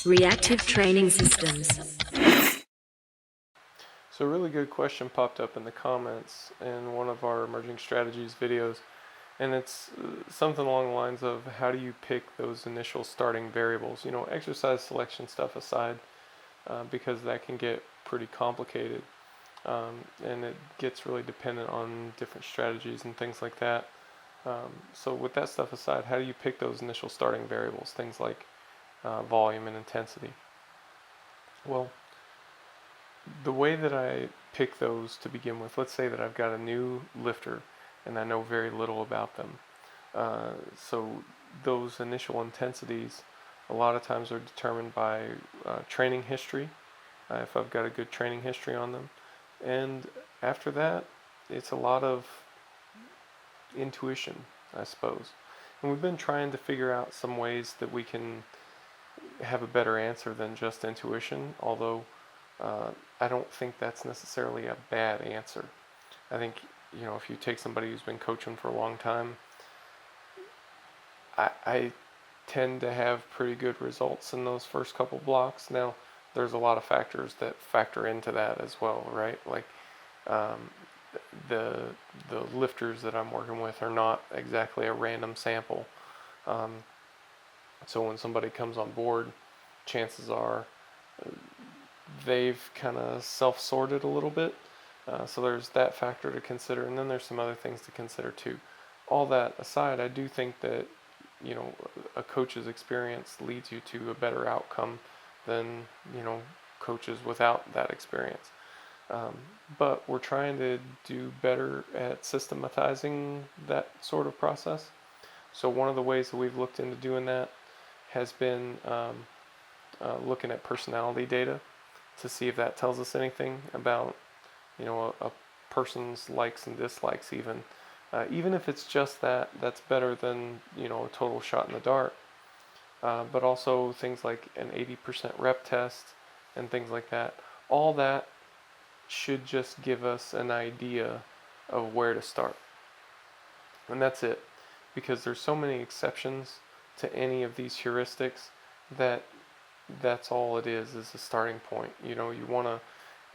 Reactive training systems. So a really good question popped up in the comments in one of our emerging strategies videos, and it's something along the lines of how do you pick those initial starting variables, exercise selection stuff aside, because that can get pretty complicated, and it gets really dependent on different strategies and things like that. So with that stuff aside, how do you pick those initial starting variables, things like volume and intensity? Well, the way that I pick those to begin with, let's say that I've got a new lifter and I know very little about them. So those initial intensities a lot of times are determined by training history, if I've got a good training history on them. And after that, it's a lot of intuition, I suppose. And we've been trying to figure out some ways that we can have a better answer than just intuition, although I don't think that's necessarily a bad answer. I think, if you take somebody who's been coaching for a long time, I tend to have pretty good results in those first couple blocks. Now, there's a lot of factors that factor into that as well, right? Like the lifters that I'm working with are not exactly a random sample. So when somebody comes on board, chances are they've kind of self-sorted a little bit. So there's that factor to consider, and then there's some other things to consider too. All that aside, I do think that a coach's experience leads you to a better outcome than coaches without that experience. But we're trying to do better at systematizing that sort of process. So one of the ways that we've looked into doing that has been looking at personality data to see if that tells us anything about a person's likes and dislikes. Even if it's just that, that's better than a total shot in the dark. But also things like an 80% rep test and things like that. All that should just give us an idea of where to start. And that's it. Because there's so many exceptions to any of these heuristics that that's all it is a starting point. You want to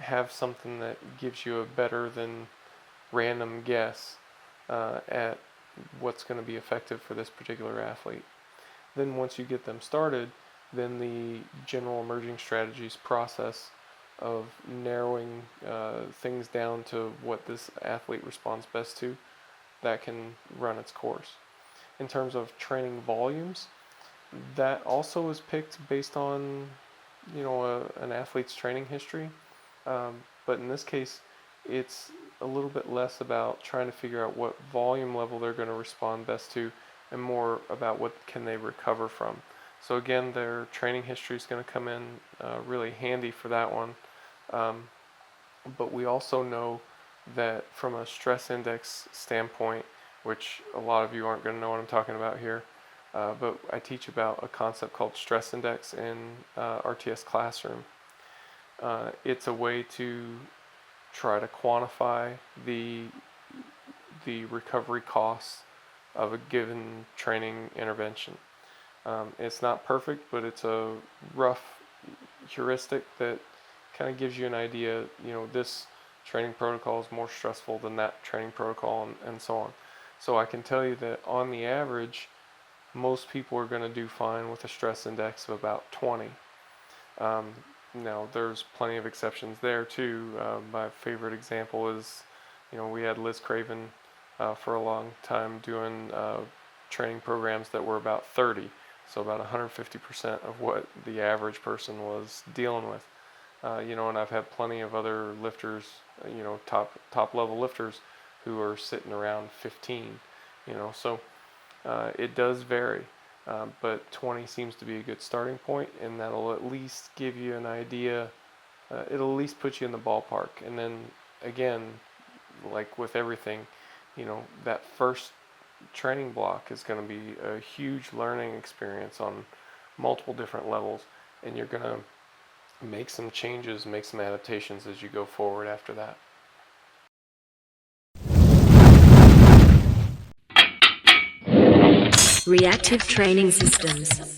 have something that gives you a better than random guess at what's going to be effective for this particular athlete. Then once you get them started, then the general emerging strategies process of narrowing things down to what this athlete responds best to, that can run its course. In terms of training volumes, that also is picked based on an athlete's training history, but in this case it's a little bit less about trying to figure out what volume level they're going to respond best to and more about what can they recover from. So again, their training history is going to come in really handy for that one, but we also know that from a stress index standpoint, which a lot of you aren't going to know what I'm talking about here, but I teach about a concept called stress index in RTS Classroom. It's a way to try to quantify the recovery costs of a given training intervention. It's not perfect, but it's a rough heuristic that kind of gives you an idea, this training protocol is more stressful than that training protocol, and so on. So I can tell you that on the average, most people are going to do fine with a stress index of about 20. Now, there's plenty of exceptions there too. My favorite example is, we had Liz Craven for a long time doing training programs that were about 30, so about 150% of what the average person was dealing with. And I've had plenty of other lifters, top level lifters who are sitting around 15, so it does vary, but 20 seems to be a good starting point, and that'll at least give you an idea. It'll at least put you in the ballpark, and then again, like with everything, that first training block is going to be a huge learning experience on multiple different levels, and you're going to make some changes, make some adaptations as you go forward after that. Reactive training systems.